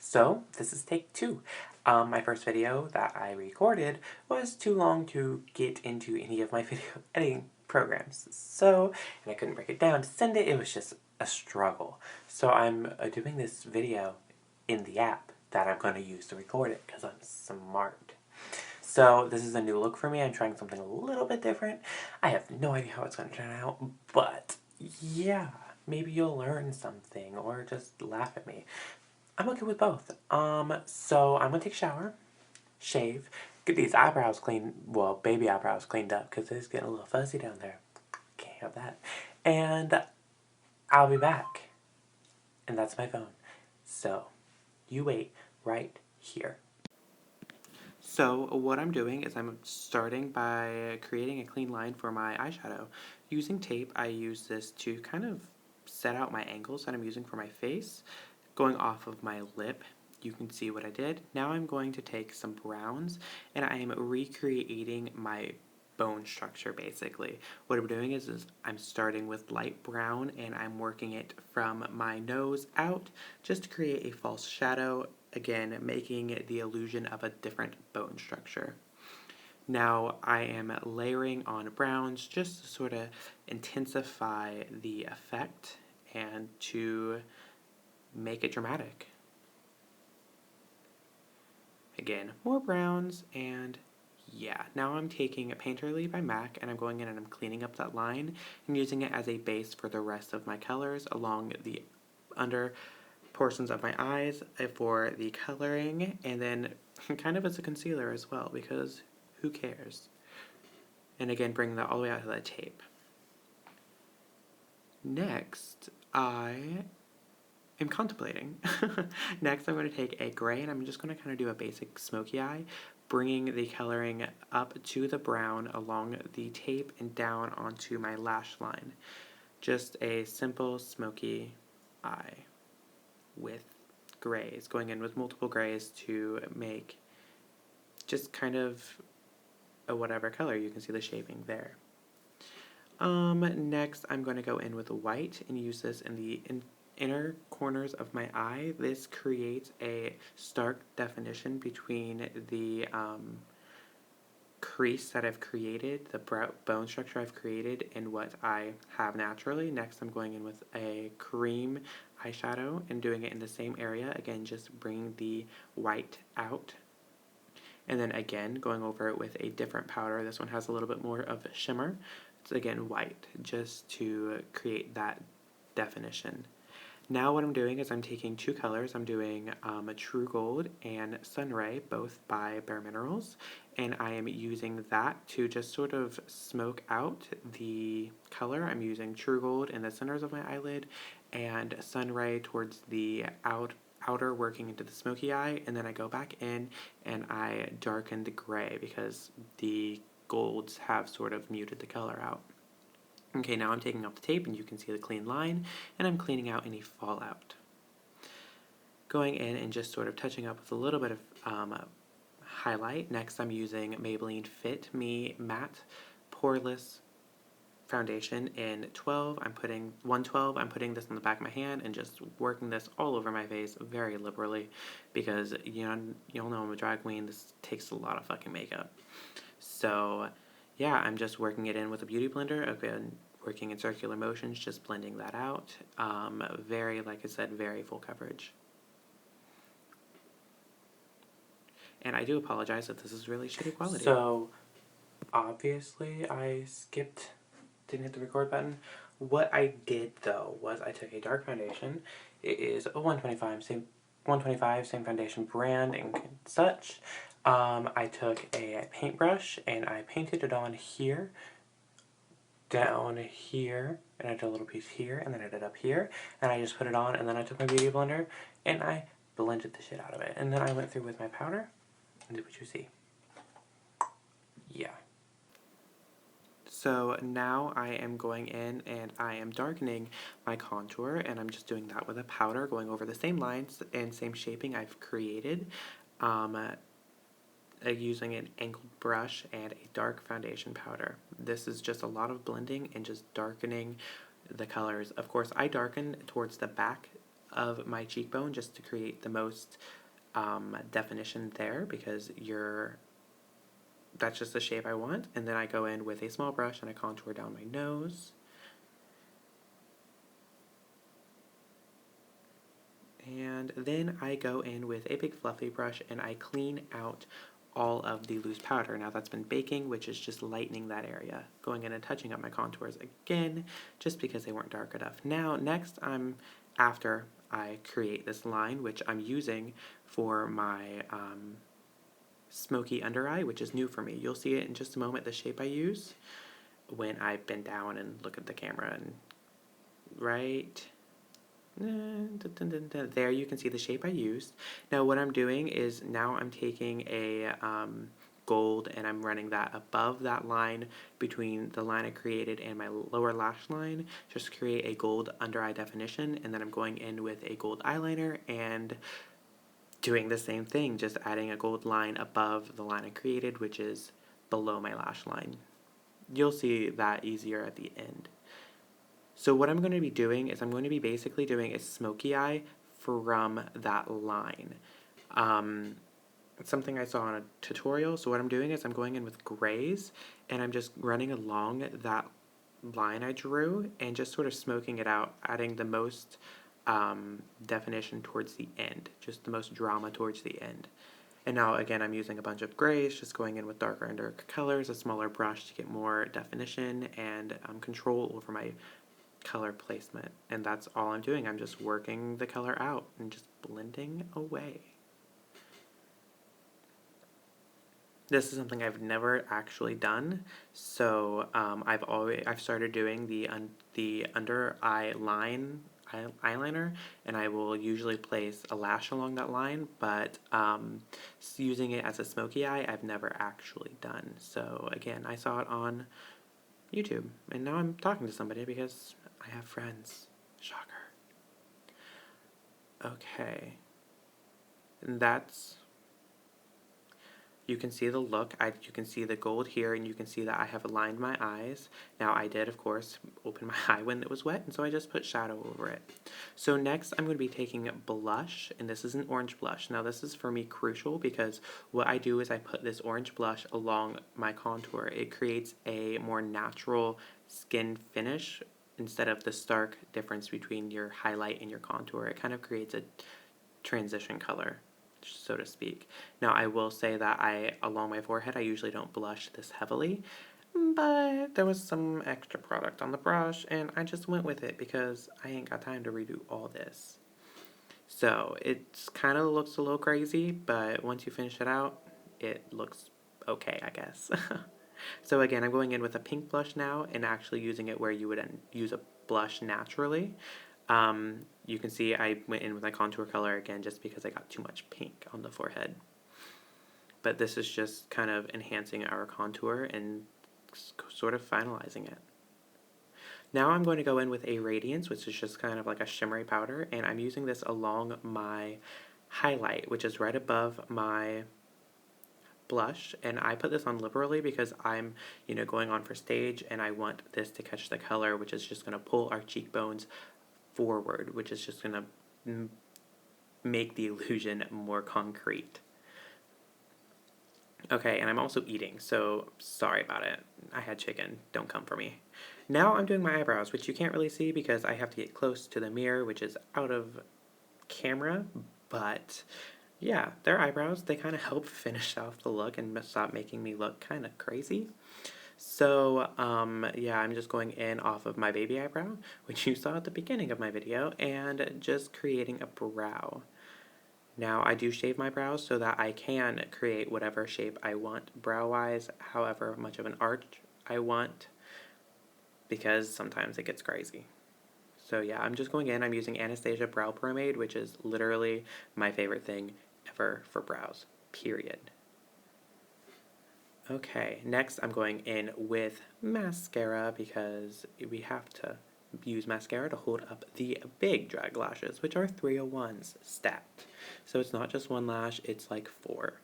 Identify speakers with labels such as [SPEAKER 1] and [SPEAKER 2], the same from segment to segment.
[SPEAKER 1] So, this is take two. My first video that I recorded was too long to get into any of my video editing programs. And I couldn't break it down to send it. It was just a struggle. So I'm doing this video in the app that I'm going to use to record it because I'm smart. So this is a new look for me. I'm trying something a little bit different. I have no idea how it's going to turn out, but yeah, maybe you'll learn something or just laugh at me. I'm okay with both. So I'm gonna take a shower, shave, get these eyebrows cleaned, well, baby eyebrows cleaned up because it's getting a little fuzzy down there. Can't have that. And I'll be back. And that's my phone. So, you wait right here. So what I'm doing is I'm starting by creating a clean line for my eyeshadow. Using tape, I use this to kind of set out my angles that I'm using for my face. Going off of my lip, you can see what I did. Now I'm going to take some browns and I am recreating my bone structure basically. What I'm doing is I'm starting with light brown and I'm working it from my nose out just to create a false shadow, again making the illusion of a different bone structure. Now I am layering on browns just to sort of intensify the effect and to make it dramatic. Again, more browns, and yeah. Now I'm taking Painterly by MAC and I'm going in and I'm cleaning up that line and using it as a base for the rest of my colors along the under portions of my eyes for the coloring, and then kind of as a concealer as well because who cares? And again, bring that all the way out to that tape. Next, I am contemplating. Next, I'm going to take a gray and I'm just going to kind of do a basic smoky eye, bringing the coloring up to the brown along the tape and down onto my lash line. Just a simple smoky eye with grays, going in with multiple grays to make just kind of a whatever color. You can see the shaping there. Next, I'm going to go in with white and use this in the inner corners of my eye. This creates a stark definition between the crease that I've created, the bone structure I've created, and what I have naturally. Next, I'm going in with a cream eyeshadow and doing it in the same area. Again, just bringing the white out. And then again, going over it with a different powder. This one has a little bit more of a shimmer. It's again white, just to create that definition. Now what I'm doing is I'm taking two colors. I'm doing a True Gold and Sunray, both by Bare Minerals, and I am using that to just sort of smoke out the color. I'm using True Gold in the centers of my eyelid and Sunray towards the outer working into the smoky eye, and then I go back in and I darken the gray because the golds have sort of muted the color out. Okay, now I'm taking off the tape and you can see the clean line, and I'm cleaning out any fallout. Going in and just sort of touching up with a little bit of highlight. Next I'm using Maybelline Fit Me Matte Poreless Foundation in 12. I'm putting 112. I'm putting this on the back of my hand and just working this all over my face very liberally because you'll know I'm a drag queen. This takes a lot of fucking makeup. So yeah, I'm just working it in with a beauty blender. Again, working in circular motions, just blending that out. Very, like I said, very full coverage. And I do apologize if this is really shitty quality. So, obviously, I didn't hit the record button. What I did, though, was I took a dark foundation. It is a 125, same foundation brand and such. I took a paintbrush and I painted it on here, down here, and I did a little piece here, and then I did up here, and I just put it on, and then I took my beauty blender and I blended the shit out of it. And then I went through with my powder and did what you see. Yeah. So now I am going in and I am darkening my contour, and I'm just doing that with a powder, going over the same lines and same shaping I've created, using an angled brush and a dark foundation powder. This is just a lot of blending and just darkening the colors. Of course, I darken towards the back of my cheekbone just to create the most definition there, because that's just the shape I want. And then I go in with a small brush and I contour down my nose. And then I go in with a big fluffy brush and I clean out all of the loose powder. Now that's been baking, which is just lightening that area. Going in and touching up my contours again, just because they weren't dark enough. Now, next after I create this line, which I'm using for my smoky under eye, which is new for me. You'll see it in just a moment, the shape I use, when I bend down and look at the camera. And right there you can see the shape I used. Now what I'm doing is now I'm taking a gold and I'm running that above that line between the line I created and my lower lash line, just to create a gold under eye definition. And then I'm going in with a gold eyeliner and doing the same thing, just adding a gold line above the line I created, which is below my lash line. You'll see that easier at the end. So what I'm going to be doing is I'm going to be basically doing a smoky eye from that line. It's something I saw on a tutorial. So what I'm doing is I'm going in with grays and I'm just running along that line I drew and just sort of smoking it out, adding the most definition towards the end, just the most drama towards the end. And now again, I'm using a bunch of grays, just going in with darker and darker colors, a smaller brush to get more definition and control over my color placement. And that's all I'm doing. I'm just working the color out and just blending away. This is something I've never actually done, so I've started doing the under eye line eyeliner, and I will usually place a lash along that line, but using it as a smoky eye I've never actually done. So again, I saw it on YouTube, and now I'm talking to somebody because I have friends. Shocker. Okay. And that's... You can see the look. You can see the gold here, and you can see that I have aligned my eyes. Now, I did, of course, open my eye when it was wet, and so I just put shadow over it. So next, I'm going to be taking blush, and this is an orange blush. Now, this is for me crucial because what I do is I put this orange blush along my contour. It creates a more natural skin finish instead of the stark difference between your highlight and your contour. It kind of creates a transition color, so to speak. Now, I will say that along my forehead, I usually don't blush this heavily, but there was some extra product on the brush, and I just went with it because I ain't got time to redo all this. So, it kind of looks a little crazy, but once you finish it out, it looks okay, I guess. So again, I'm going in with a pink blush now, and actually using it where you would use a blush naturally. You can see I went in with my contour color again just because I got too much pink on the forehead. But this is just kind of enhancing our contour and sort of finalizing it. Now I'm going to go in with a Radiance, which is just kind of like a shimmery powder, and I'm using this along my highlight, which is right above my blush. And I put this on liberally because I'm, going on for stage, and I want this to catch the color, which is just going to pull our cheekbones forward, which is just going to make the illusion more concrete. Okay, and I'm also eating, so sorry about it. I had chicken. Don't come for me. Now I'm doing my eyebrows, which you can't really see because I have to get close to the mirror, which is out of camera, but yeah, they're eyebrows. They kind of help finish off the look and stop making me look kind of crazy. So, yeah, I'm just going in off of my baby eyebrow, which you saw at the beginning of my video, and just creating a brow. Now, I do shave my brows so that I can create whatever shape I want brow-wise, however much of an arch I want, because sometimes it gets crazy. So yeah, I'm just going in. I'm using Anastasia Brow Pomade, which is literally my favorite thing ever for brows, period. Okay, next I'm going in with mascara because we have to use mascara to hold up the big drag lashes, which are 301s stacked. So it's not just one lash, it's like 4.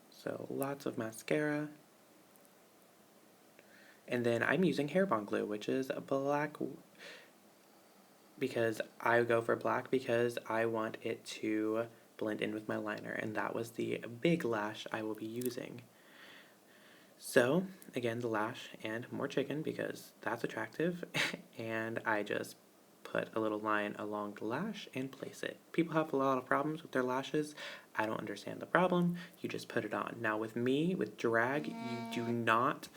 [SPEAKER 1] So lots of mascara. And then I'm using hair bond glue, which is black. because I go for black because I want it to blend in with my liner, and that was the big lash I will be using. So, again, the lash and more chicken because that's attractive, and I just put a little line along the lash and place it. People have a lot of problems with their lashes. I don't understand the problem. You just put it on. Now with me, with drag, you do not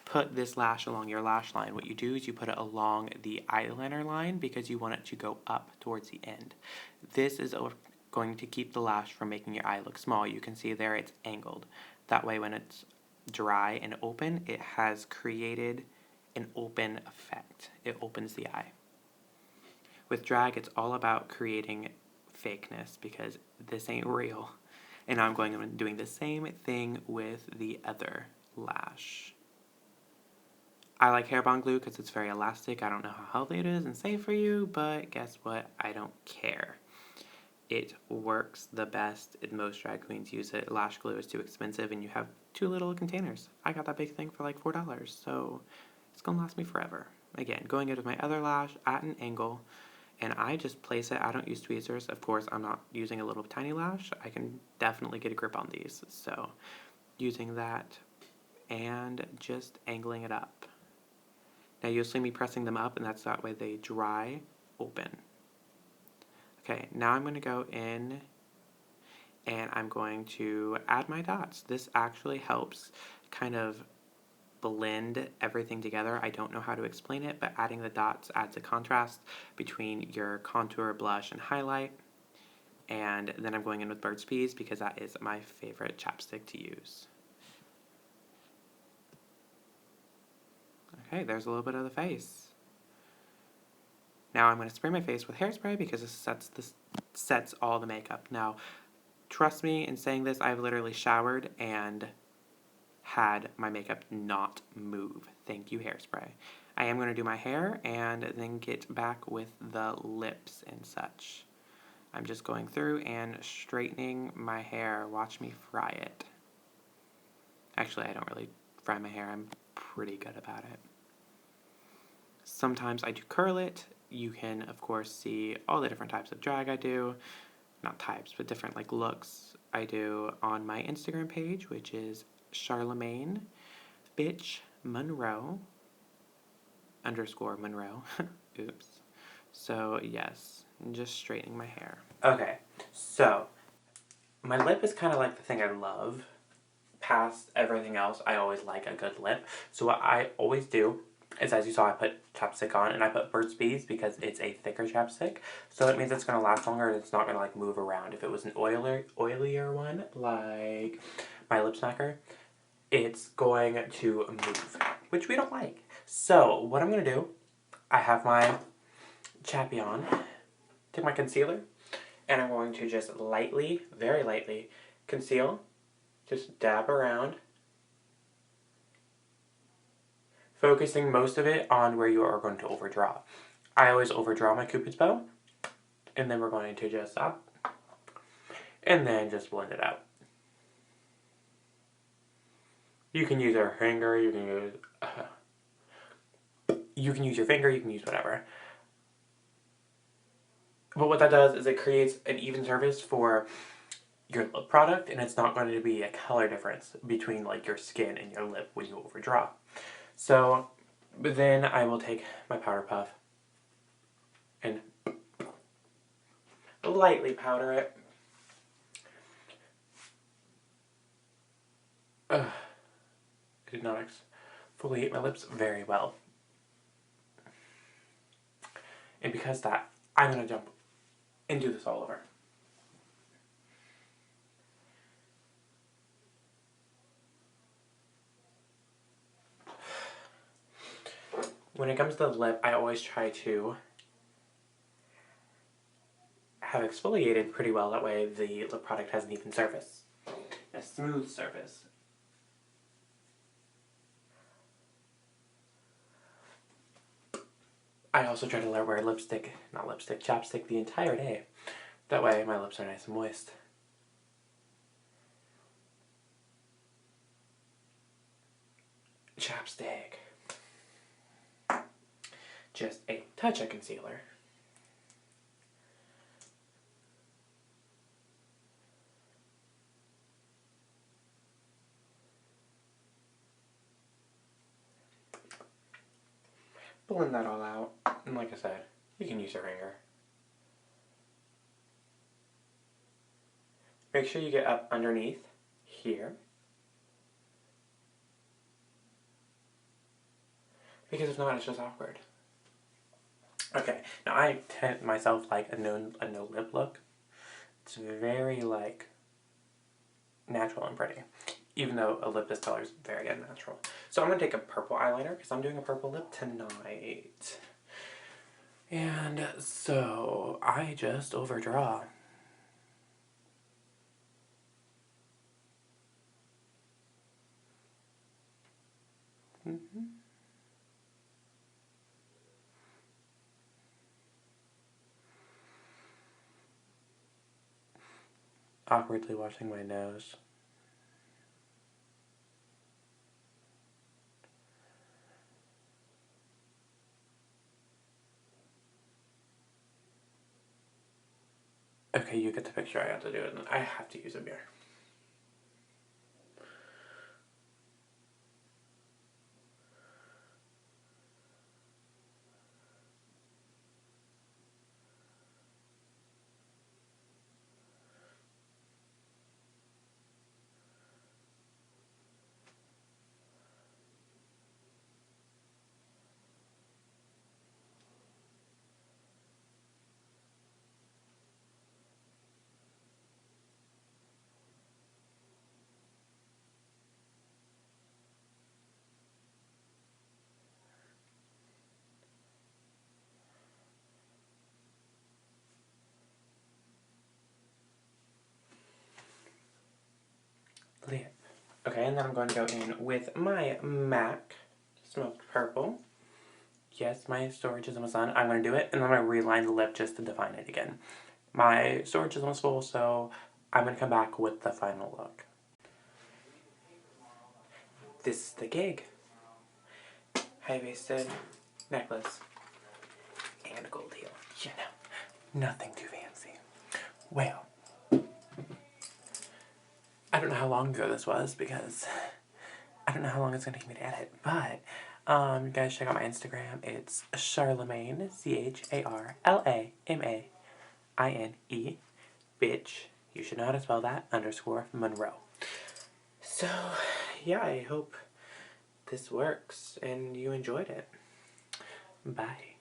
[SPEAKER 1] put this lash along your lash line. What you do is you put it along the eyeliner line because you want it to go up towards the end. This is going to keep the lash from making your eye look small. You can see there it's angled. That way when it's dry and open, it has created an open effect. It opens the eye. With drag, it's all about creating fakeness because this ain't real. And I'm going and doing the same thing with the other lash. I like hair bond glue because it's very elastic. I don't know how healthy it is and safe for you, but guess what? I don't care. It works the best, and most drag queens use it. Lash glue is too expensive, and you have 2 little containers. I got that big thing for like $4, so it's gonna last me forever. Again, going in with my other lash at an angle, and I just place it. I don't use tweezers. Of course, I'm not using a little tiny lash. I can definitely get a grip on these, so using that and just angling it up. Now you'll see me pressing them up, and that's that way they dry open. Okay, now I'm going to go in and I'm going to add my dots. This actually helps kind of blend everything together. I don't know how to explain it, but adding the dots adds a contrast between your contour, blush, and highlight. And then I'm going in with Burt's Bees because that is my favorite chapstick to use. Okay, there's a little bit of the face. Now I'm going to spray my face with hairspray because this sets all the makeup. Now, trust me in saying this, I've literally showered and had my makeup not move. Thank you, hairspray. I am going to do my hair and then get back with the lips and such. I'm just going through and straightening my hair. Watch me fry it. Actually, I don't really fry my hair. I'm pretty good about it. Sometimes I do curl it. You can, of course, see all the different types of drag I do. Not types, but different like looks I do on my Instagram page, which is Charlemagne Bitch Monroe _Monroe. Oops. So yes, just straightening my hair. Okay, so my lip is kind of like the thing I love. Past everything else, I always like a good lip. So what I always do is, as you saw, I put chapstick on, and I put Burt's Bees because it's a thicker chapstick. So it means it's going to last longer and it's not going to like move around. If it was an oilier one, like my Lip Smacker, it's going to move, which we don't like. So what I'm going to do, I have my chappy on, take my concealer, and I'm going to just lightly, very lightly, conceal, just dab around, focusing most of it on where you are going to overdraw. I always overdraw my Cupid's bow, and then we're going to just stop, and then just blend it out. You can use your finger, you can use your finger, you can use whatever. But what that does is it creates an even surface for your lip product, and it's not going to be a color difference between like your skin and your lip when you overdraw. So, but then I will take my powder puff and lightly powder it. I did not exfoliate my lips very well. And because of that, I'm going to jump and do this all over. When it comes to the lip, I always try to have exfoliated pretty well. That way the lip product has an even surface, a smooth surface. I also try to wear chapstick the entire day. That way my lips are nice and moist. Chapstick. Just a touch of concealer. blend that all out. And like I said, you can use your finger. Make sure you get up underneath here. Because if not, it's just awkward. Okay, now I tend myself like a no lip look. It's very like natural and pretty. Even though a lip this color is very unnatural. So I'm going to take a purple eyeliner because I'm doing a purple lip tonight. And so I just overdraw. Awkwardly washing my nose. Okay, you get the picture. I have to do it. I have to use a mirror. Lip. Okay, and then I'm going to go in with my MAC Smoked Purple. Yes, my storage is almost done. I'm going to do it, and then I'm going to reline the lip just to define it again. My storage is almost full, so I'm going to come back with the final look. This is the gig. High-waisted necklace and a gold heel. You know, nothing too fancy. Well, I don't know how long ago this was because I don't know how long it's going to take me to edit, but you guys check out my Instagram. It's Charlamagne, CHARLAMAINE, bitch. You should know how to spell that, _Monroe. So, yeah, I hope this works and you enjoyed it. Bye.